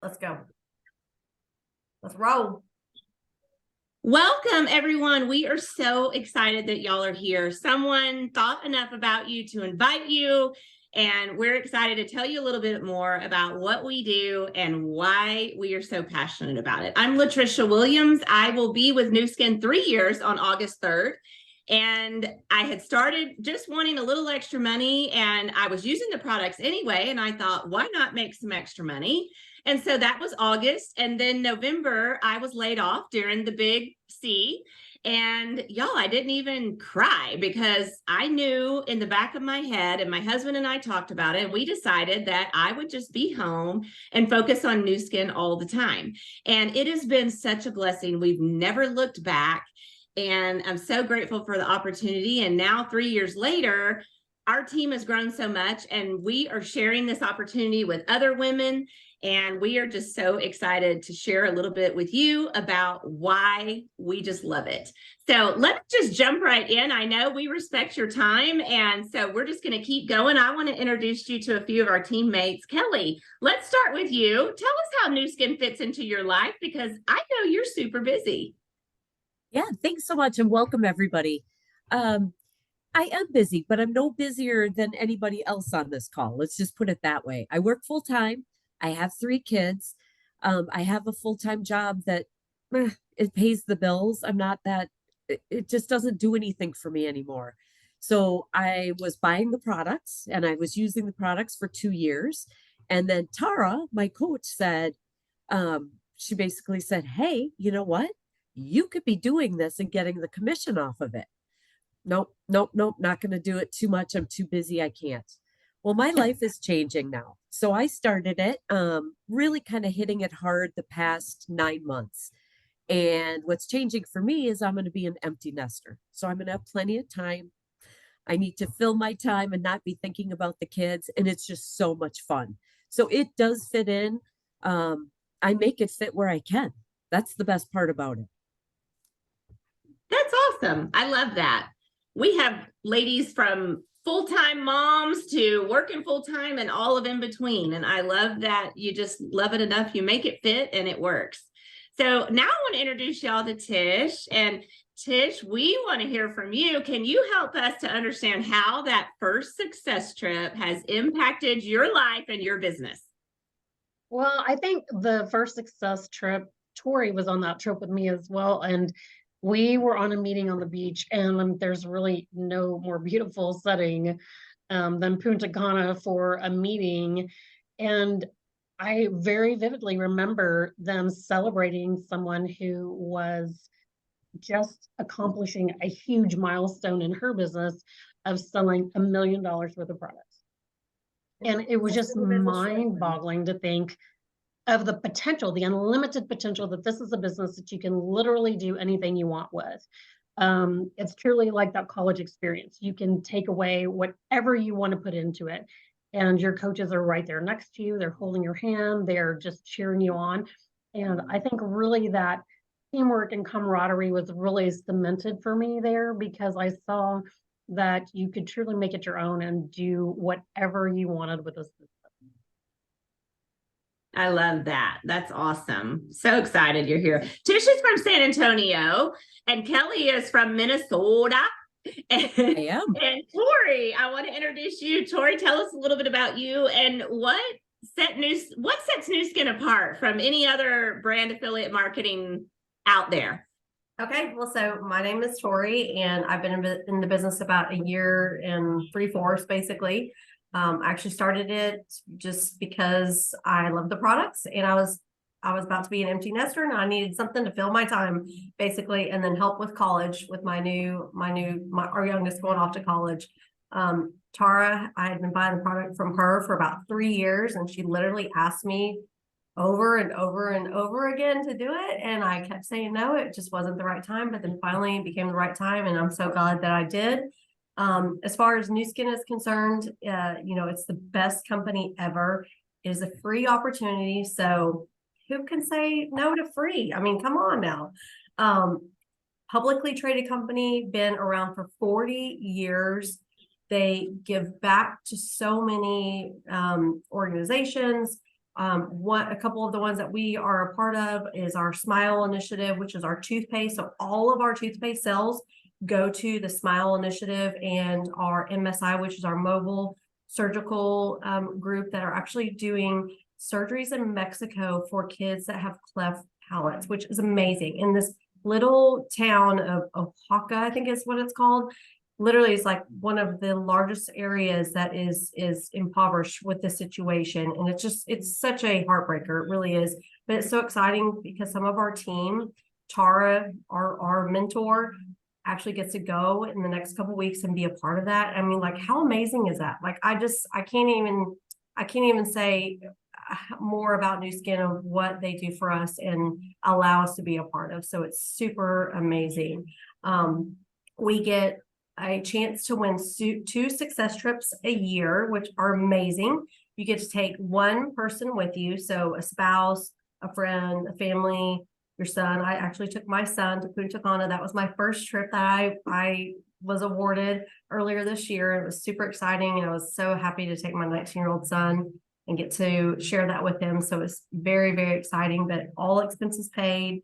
Let's go. Let's roll. Welcome, everyone. We are so excited that y'all are here. Someone thought enough about you to invite you, and we're excited to tell you a little bit more about what we do and why we are so passionate about it. I'm Latricia Williams. I will be with Nu Skin 3 years on August 3rd. And I had started just wanting a little extra money, and I was using the products anyway. And I thought, why not make some extra money? And so that was August. And then November, I was laid off during the big C. And y'all, I didn't even cry because I knew in the back of my head, and my husband and I talked about it, and we decided that I would just be home and focus on Nu Skin all the time. And it has been such a blessing. We've never looked back. And I'm so grateful for the opportunity. And now 3 years later, our team has grown so much, and we are sharing this opportunity with other women. And we are just so excited to share a little bit with you about why we just love it. So let's just jump right in. I know we respect your time, and so we're just going to keep going. I want to introduce you to a few of our teammates. Kelly, let's start with you. Tell us how Nu Skin fits into your life, because I know you're super busy. Yeah, thanks so much, and welcome everybody. I am busy, but I'm no busier than anybody else on this call. Let's just put it that way. I work full time. I have 3 kids. I have a full-time job that it pays the bills. I'm not that, it just doesn't do anything for me anymore. So I was buying the products and I was using the products for 2 years. And then Tara, my coach, said, she basically said, hey, you know what? You could be doing this and getting the commission off of it. Nope, not going to do it too much. I'm too busy. I can't. Well, my life is changing now. So I started it, really kind of hitting it hard the past 9 months. And what's changing for me is I'm going to be an empty nester. So I'm going to have plenty of time. I need to fill my time and not be thinking about the kids. And it's just so much fun. So it does fit in. I make it fit where I can. That's the best part about it. That's awesome. I love that. We have ladies from full-time moms to working full-time and all of in between. And I love that you just love it enough. You make it fit and it works. So now I want to introduce y'all to Tish. And Tish, we want to hear from you. Can you help us to understand how that first success trip has impacted your life and your business? Well, I think the first success trip, Tori was on that trip with me as well. And we were on a meeting on the beach, and there's really no more beautiful setting than Punta Cana for a meeting. And I very vividly remember them celebrating someone who was just accomplishing a huge milestone in her business of selling $1 million worth of products. And it was just mind-boggling to think of the potential, the unlimited potential, that this is a business that you can literally do anything you want with. It's truly like that college experience. You can take away whatever you want to put into it, and your coaches are right there next to you. They're holding your hand. They're just cheering you on. And I think really that teamwork and camaraderie was really cemented for me there, because I saw that you could truly make it your own and do whatever you wanted with this business. I love that. That's awesome. So excited you're here. Tish is from San Antonio, and Kelly is from Minnesota. I am. And Tori, I want to introduce you. Tori, tell us a little bit about you and what sets Nu Skin apart from any other brand affiliate marketing out there. Okay, well, so my name is Tori, and I've been in the business about a year and 3/4, basically. I actually started it just because I love the products, and I was about to be an empty nester, and I needed something to fill my time, basically, and then help with college with our youngest going off to college. Tara, I had been buying the product from her for about 3 years, and she literally asked me over and over and over again to do it, and I kept saying no. It just wasn't the right time, but then finally it became the right time, and I'm so glad that I did. As far as Nu Skin is concerned, it's the best company ever. It is a free opportunity. So who can say no to free? I mean, come on now. Publicly traded company, been around for 40 years. They give back to so many organizations. A couple of the ones that we are a part of is our Smile Initiative, which is our toothpaste. So all of our toothpaste sales go to the Smile Initiative, and our MSI, which is our mobile surgical group that are actually doing surgeries in Mexico for kids that have cleft palates, which is amazing. In this little town of Oaxaca, I think is what it's called. Literally, it's like one of the largest areas that is impoverished with this situation. And it's such a heartbreaker. It really is. But it's so exciting because some of our team, Tara, our mentor, actually gets to go in the next couple of weeks and be a part of that. I mean, like, how amazing is that? Like, I can't even say more about Nu Skin of what they do for us and allow us to be a part of. So it's super amazing. We get a chance to win 2 success trips a year, which are amazing. You get to take one person with you. So a spouse, a friend, a family, your son. I actually took my son to Punta Cana. That was my first trip that I was awarded earlier this year. It was super exciting. And I was so happy to take my 19-year-old son and get to share that with him. So it's very, very exciting, but all expenses paid.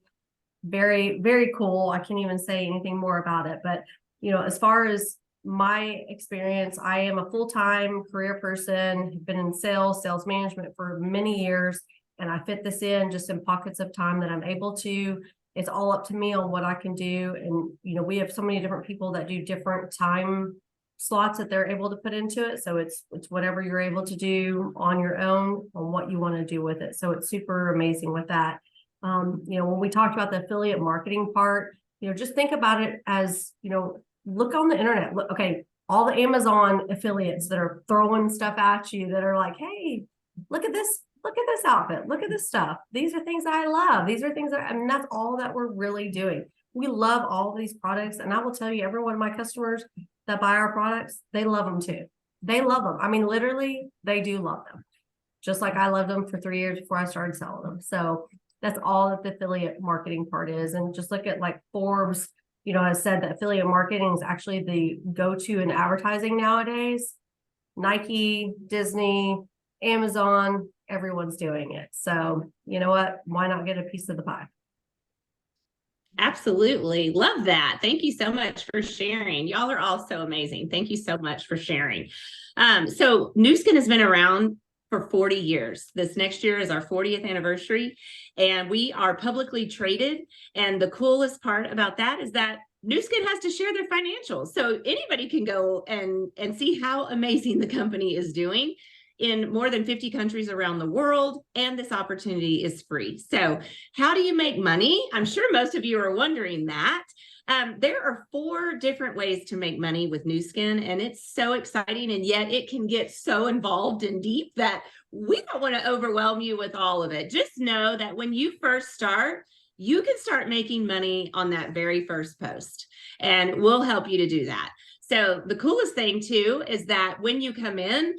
Very, very cool. I can't even say anything more about it, but as far as my experience, I am a full-time career person, have been in sales management for many years, and I fit this in just in pockets of time that I'm able to. It's all up to me on what I can do. And, we have so many different people that do different time slots that they're able to put into it. So it's whatever you're able to do on your own on what you want to do with it. So it's super amazing with that. When we talked about the affiliate marketing part, just think about it as, look on the internet. Look, okay, all the Amazon affiliates that are throwing stuff at you that are like, hey, look at this outfit, look at this stuff. These are things that I love. These are things and that's all that we're really doing. We love all of these products. And I will tell you, every one of my customers that buy our products, they love them too. They love them. I mean, literally, they do love them. Just like I loved them for 3 years before I started selling them. So that's all that the affiliate marketing part is. And just look at like Forbes, has said that affiliate marketing is actually the go-to in advertising nowadays. Nike, Disney, Amazon, everyone's doing it. So you know what? Why not get a piece of the pie? Absolutely. Love that. Thank you so much for sharing. Y'all are all so amazing. Thank you so much for sharing. So Nu Skin has been around for 40 years. This next year is our 40th anniversary, and we are publicly traded. And the coolest part about that is that Nu Skin has to share their financials. So anybody can go and see how amazing the company is doing in more than 50 countries around the world. And this opportunity is free. So how do you make money? I'm sure most of you are wondering that. There are 4 different ways to make money with Nu Skin, and it's so exciting, and yet it can get so involved and deep that we don't want to overwhelm you with all of it. Just know that when you first start, you can start making money on that very first post, and we'll help you to do that. So the coolest thing too is that when you come in,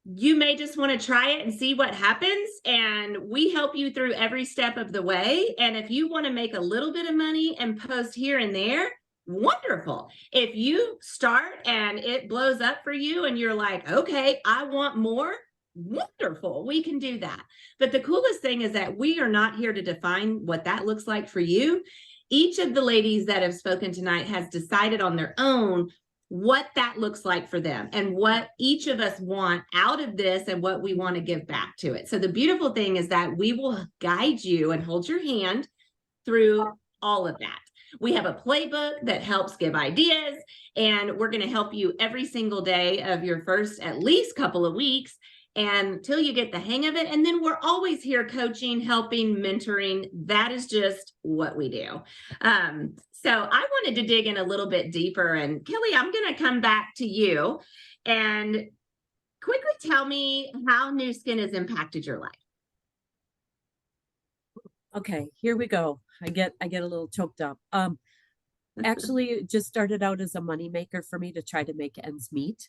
you may just want to try it and see what happens. And we help you through every step of the way. And if you want to make a little bit of money and post here and there, wonderful. If you start and it blows up for you and you're like, okay, I want more, wonderful. We can do that. But the coolest thing is that we are not here to define what that looks like for you. Each of the ladies that have spoken tonight has decided on their own what that looks like for them and what each of us want out of this and what we want to give back to it. So the beautiful thing is that we will guide you and hold your hand through all of that. We have a playbook that helps give ideas, and we're going to help you every single day of your first at least couple of weeks until you get the hang of it. And then we're always here coaching, helping, mentoring. That is just what we do. So I wanted to dig in a little bit deeper. And Kelly, I'm going to come back to you and quickly tell me how Nu Skin has impacted your life. Okay, here we go. I get a little choked up. Actually, it just started out as a moneymaker for me to try to make ends meet.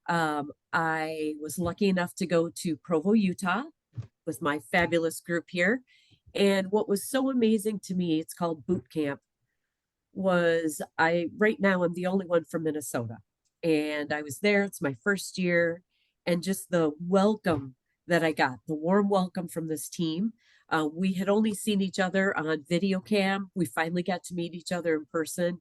I was lucky enough to go to Provo, Utah with my fabulous group here. And what was so amazing to me, it's called boot camp, was right now I'm the only one from Minnesota. And I was there, it's my first year, and just the welcome that I got, the warm welcome from this team. We had only seen each other on video cam. We finally got to meet each other in person.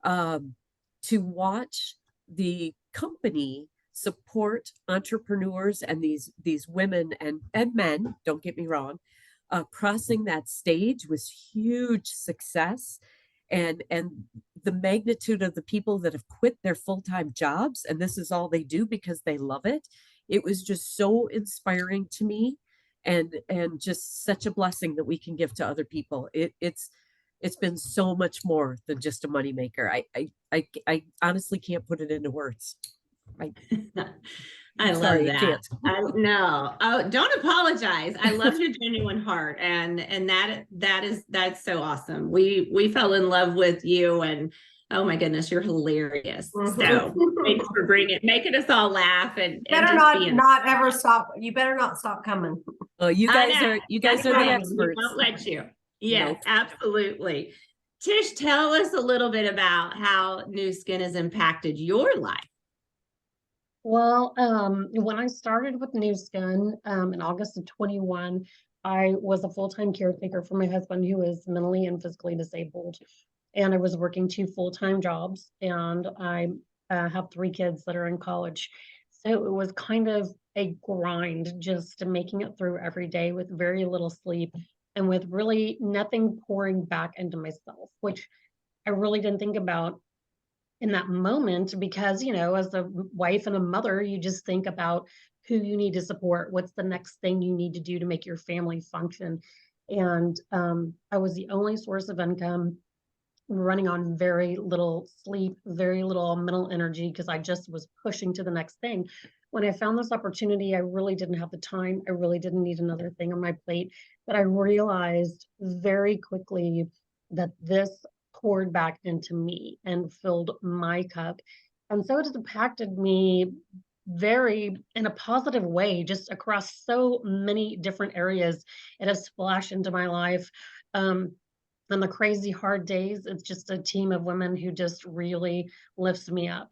To watch the company support entrepreneurs and these women and men, don't get me wrong, crossing that stage was huge success. And the magnitude of the people that have quit their full-time jobs and this is all they do because they love it. It was just so inspiring to me and just such a blessing that we can give to other people. It's been so much more than just a moneymaker. I honestly can't put it into words. I love Sorry, I that. can't. No, oh, don't apologize. I love your genuine heart, and that's so awesome. We fell in love with you, and oh my goodness, you're hilarious. So thanks for making us all laugh and Better not ever stop. You better not stop coming. Oh, you guys are the That's right. We experts. won't let you. Yes, Nope. absolutely. Tish, tell us a little bit about how Nu Skin has impacted your life. Well, when I started with Nu Skin, in August of 21, I was a full-time caretaker for my husband who is mentally and physically disabled. And I was working 2 full-time jobs, and I have 3 kids that are in college. So it was kind of a grind just making it through every day with very little sleep and with really nothing pouring back into myself, which I really didn't think about in that moment because, you know, as a wife and a mother, you just think about who you need to support, what's the next thing you need to do to make your family function. And I was the only source of income, running on very little sleep, very little mental energy because I just was pushing to the next thing. When I found this opportunity, I really didn't have the time. I really didn't need another thing on my plate. But I realized very quickly that this poured back into me and filled my cup. And so it has impacted me very in a positive way, just across so many different areas. It has splashed into my life. On the crazy hard days, it's just a team of women who just really lifts me up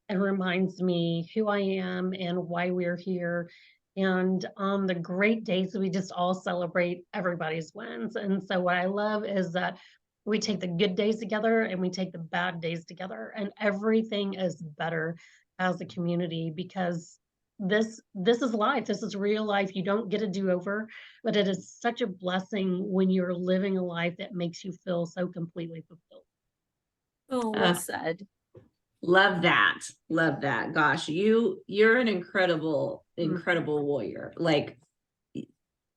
and reminds me who I am and why we're here. And on the great days, we just all celebrate everybody's wins. And so what I love is that we take the good days together and we take the bad days together, and everything is better as a community because this is life. This is real life. You don't get a do-over, but it is such a blessing when you're living a life that makes you feel so completely fulfilled. Oh, well said. Love that. Love that. Gosh, you're an incredible warrior. Like,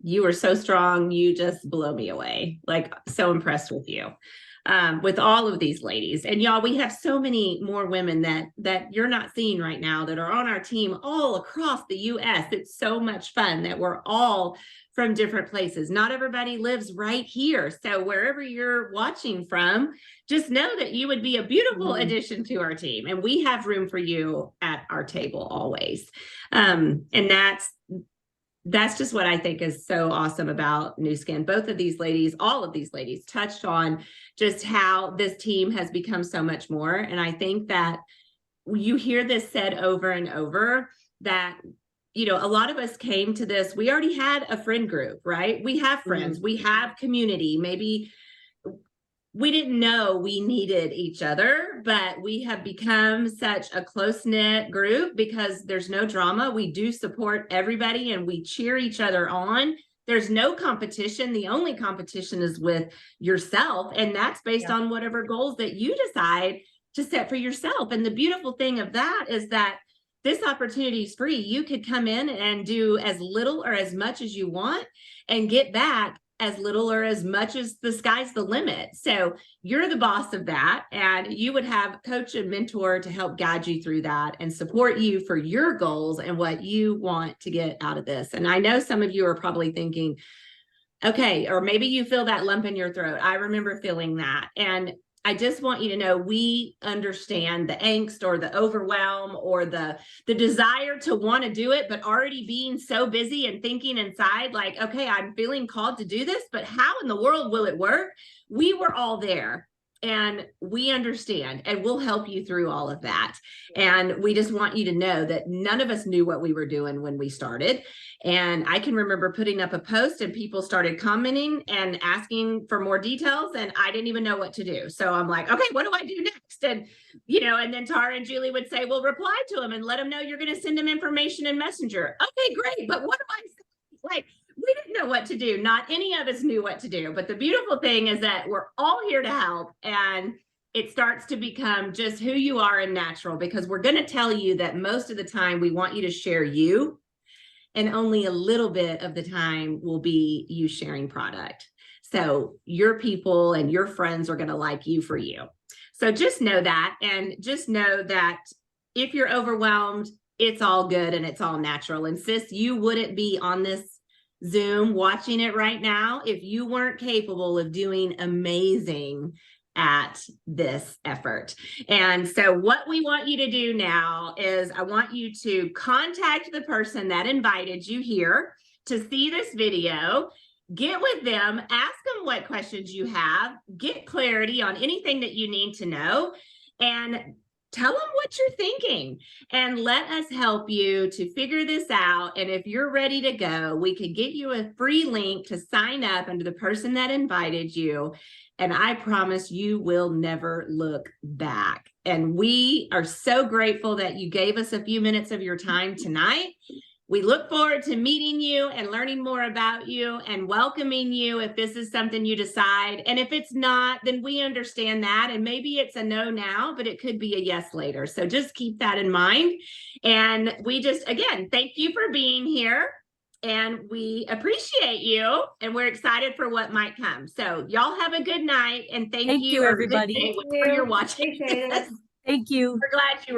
you are so strong. You just blow me away. Like, so impressed with you. With all of these ladies. And y'all, we have so many more women that you're not seeing right now that are on our team all across the US. It's so much fun that we're all from different places. Not everybody lives right here. So wherever you're watching from, just know that you would be a beautiful addition to our team. And we have room for you at our table always. And that's just what I think is so awesome about Nu Skin. Both of these ladies, all of these ladies touched on just how this team has become so much more. And I think that you hear this said over and over that, you know, a lot of us came to this, we already had a friend group, right? We have friends, we have community. Maybe we didn't know we needed each other, but we have become such a close-knit group because there's no drama. We do support everybody and we cheer each other on. There's no competition. The only competition is with yourself. And that's based on whatever goals that you decide to set for yourself. And the beautiful thing of that is that this opportunity is free. You could come in and do as little or as much as you want and get back as little or as much as the sky's the limit. So you're the boss of that, and you would have coach and mentor to help guide you through that and support you for your goals and what you want to get out of this. And I know some of you are probably thinking, okay, or maybe you feel that lump in your throat. I remember feeling that. And I just want you to know we understand the angst or the overwhelm or the desire to want to do it, but already being so busy and thinking inside like, okay, I'm feeling called to do this, but how in the world will it work? We were all there. And we understand, and we'll help you through all of that. And we just want you to know that none of us knew what we were doing when we started. And I can remember putting up a post and people started commenting and asking for more details, and I didn't even know what to do. So I'm like, okay, what do I do next? And, and then Tara and Julie would say, well, reply to them and let them know you're going to send them information in Messenger. Okay, great. But what do I say? Like, we didn't know what to do. Not any of us knew what to do. But the beautiful thing is that we're all here to help. And it starts to become just who you are and natural, because we're going to tell you that most of the time we want you to share you. And only a little bit of the time will be you sharing product. So your people and your friends are going to like you for you. So just know that, and just know that if you're overwhelmed, it's all good and it's all natural. And sis, you wouldn't be on this Zoom watching it right now if you weren't capable of doing amazing at this effort. And so what we want you to do now is I want you to contact the person that invited you here to see this video, get with them, ask them what questions you have, get clarity on anything that you need to know, and tell them what you're thinking, and let us help you to figure this out. And if you're ready to go, we could get you a free link to sign up under the person that invited you. And I promise you will never look back. And we are so grateful that you gave us a few minutes of your time tonight. We look forward to meeting you and learning more about you and welcoming you if this is something you decide. And if it's not, then we understand that. And maybe it's a no now, but it could be a yes later. So just keep that in mind. And we just, again, thank you for being here. And we appreciate you. And we're excited for what might come. So y'all have a good night. And thank you, everybody. or good day, whenever you're watching. Appreciate it. Thank you. We're glad you